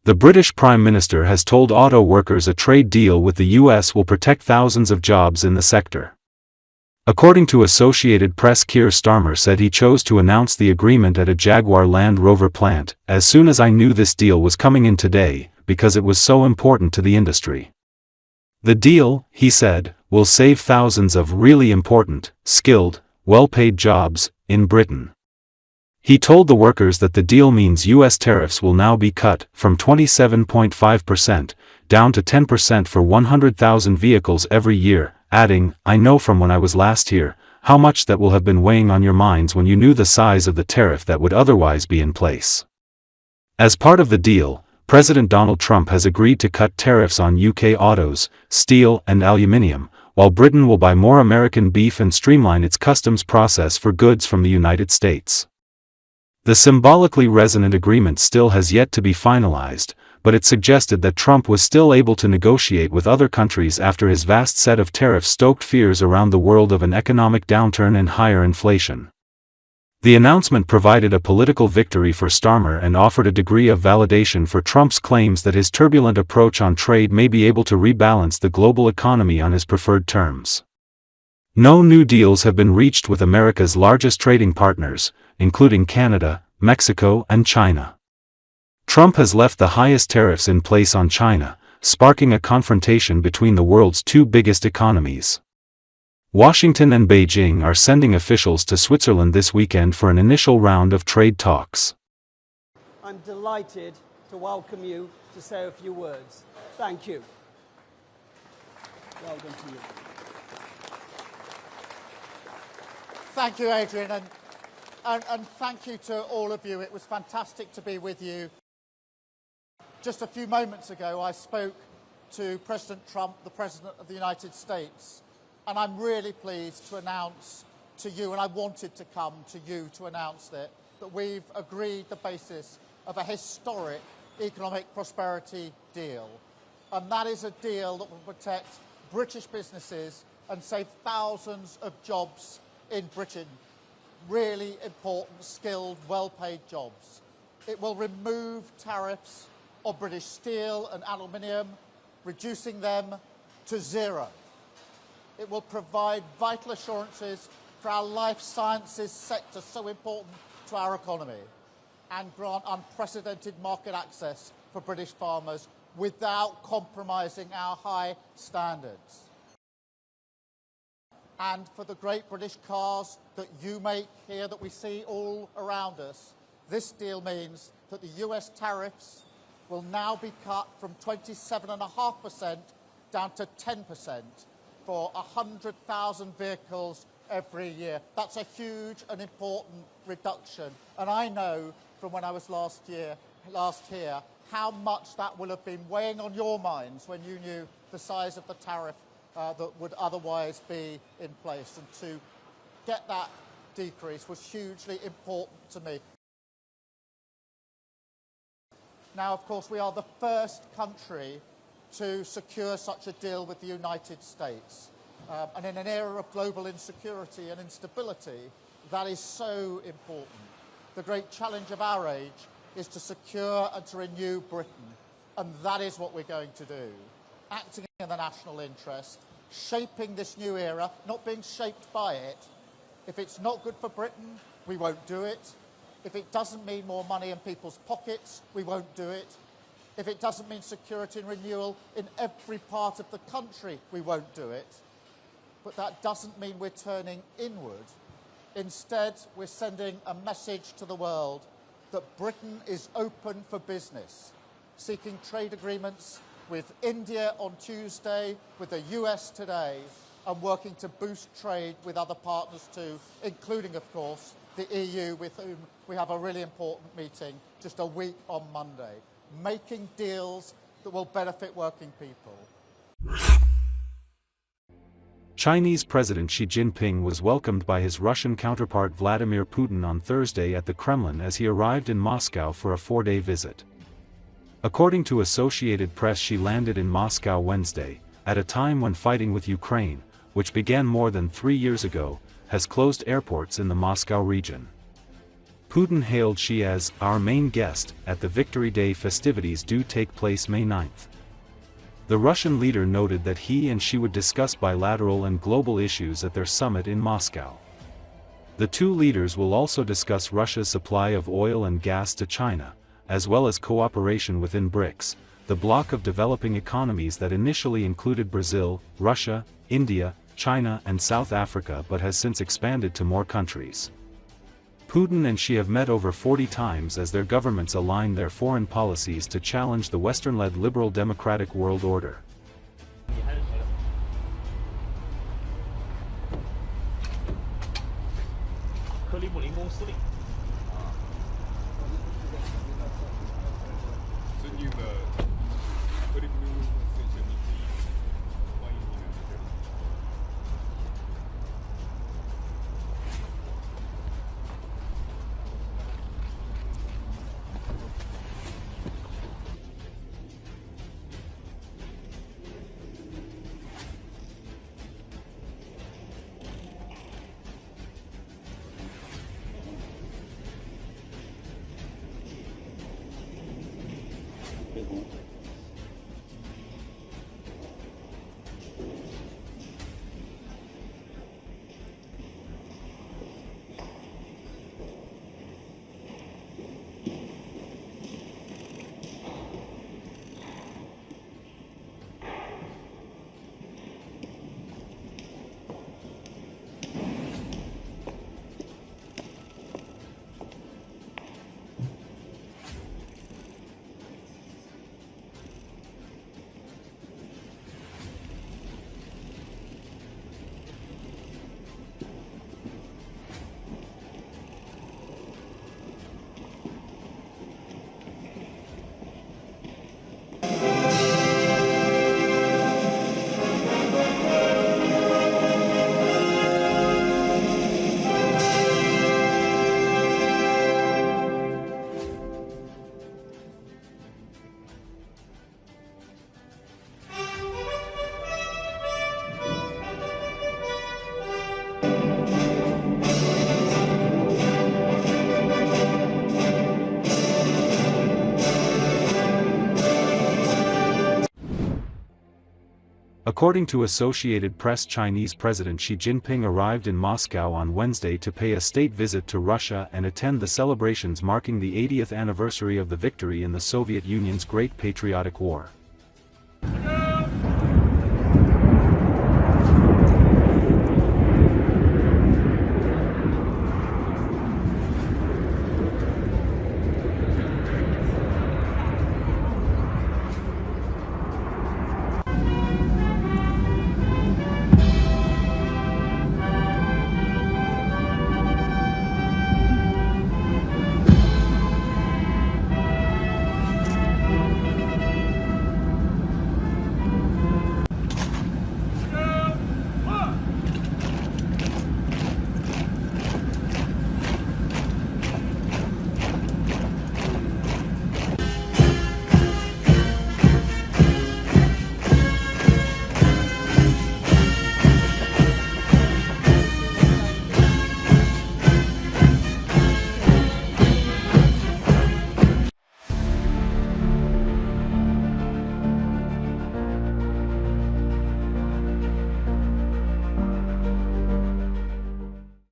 The British Prime Minister has told auto workers a trade deal with the US will protect thousands of jobs in the sector. According to Associated Press, Keir Starmer said he chose to announce the agreement at a Jaguar Land Rover plant as soon as I knew this deal was coming in today, because it was so important to the industry. The deal, he said, will save thousands of really important, skilled, well-paid jobs in Britain. He told the workers that the deal means US tariffs will now be cut from 27.5% down to 10% for 100,000 vehicles every year, adding, "I know from when I was last here, how much that will have been weighing on your minds when you knew the size of the tariff that would otherwise be in place." As part of the deal, President Donald Trump has agreed to cut tariffs on UK autos, steel and aluminium, while Britain will buy more American beef and streamline its customs process for goods from the United States. The symbolically resonant agreement still has yet to be finalized, but it suggested that Trump was still able to negotiate with other countries after his vast set of tariffs stoked fears around the world of an economic downturn and higher inflation. The announcement provided a political victory for Starmer and offered a degree of validation for Trump's claims that his turbulent approach on trade may be able to rebalance the global economy on his preferred terms. No new deals have been reached with America's largest trading partners, including Canada, Mexico and China. Trump has left the highest tariffs in place on China, sparking a confrontation between the world's two biggest economies. Washington and Beijing are sending officials to Switzerland this weekend for an initial round of trade talks. I'm delighted to welcome you to say a few words. Thank you. Well done to you. Thank you, Adrian, and thank you to all of you. It was fantastic to be with you. Just a few moments ago, I spoke to President Trump, the President of the United States, and I'm really pleased to announce to you, and I wanted to come to you to announce that we've agreed the basis of a historic economic prosperity deal. And that is a deal that will protect British businesses and save thousands of jobs in Britain. Really important, skilled, well-paid jobs. It will remove tariffs on British steel and aluminium, reducing them to zero. It will provide vital assurances for our life sciences sector, so important to our economy, and grant unprecedented market access for British farmers without compromising our high standards. And for the great British cars that you make here, that we see all around us, this deal means that the US tariffs will now be cut from 27.5% down to 10% for 100,000 vehicles every year. That's a huge and important reduction. And I know from when I was last here how much that will have been weighing on your minds when you knew the size of the tariff that would otherwise be in place. And to get that decrease was hugely important to me. Now, of course, we are the first country to secure such a deal with the United States. And in an era of global insecurity and instability, that is so important. The great challenge of our age is to secure and to renew Britain. And that is what we're going to do. Acting in the national interest, shaping this new era, not being shaped by it. If it's not good for Britain, we won't do it. If it doesn't mean more money in people's pockets, we won't do it. If it doesn't mean security and renewal in every part of the country, we won't do it. But that doesn't mean we're turning inward. Instead, we're sending a message to the world that Britain is open for business, seeking trade agreements with India on Tuesday, with the US today, and working to boost trade with other partners too, including, of course, the EU, with whom we have a really important meeting just a week on Monday, making deals that will benefit working people. Chinese President Xi Jinping was welcomed by his Russian counterpart Vladimir Putin on Thursday at the Kremlin as he arrived in Moscow for a 4-day visit. According to Associated Press, Xi landed in Moscow Wednesday, at a time when fighting with Ukraine, which began more than 3 years ago, has closed airports in the Moscow region. Putin hailed Xi as our main guest at the Victory Day festivities due take place May 9. The Russian leader noted that he and Xi would discuss bilateral and global issues at their summit in Moscow. The two leaders will also discuss Russia's supply of oil and gas to China, as well as cooperation within BRICS, the bloc of developing economies that initially included Brazil, Russia, India, China and South Africa but has since expanded to more countries. Putin and Xi have met over 40 times as their governments align their foreign policies to challenge the Western-led liberal democratic world order. According to Associated Press, Chinese President Xi Jinping arrived in Moscow on Wednesday to pay a state visit to Russia and attend the celebrations marking the 80th anniversary of the victory in the Soviet Union's Great Patriotic War.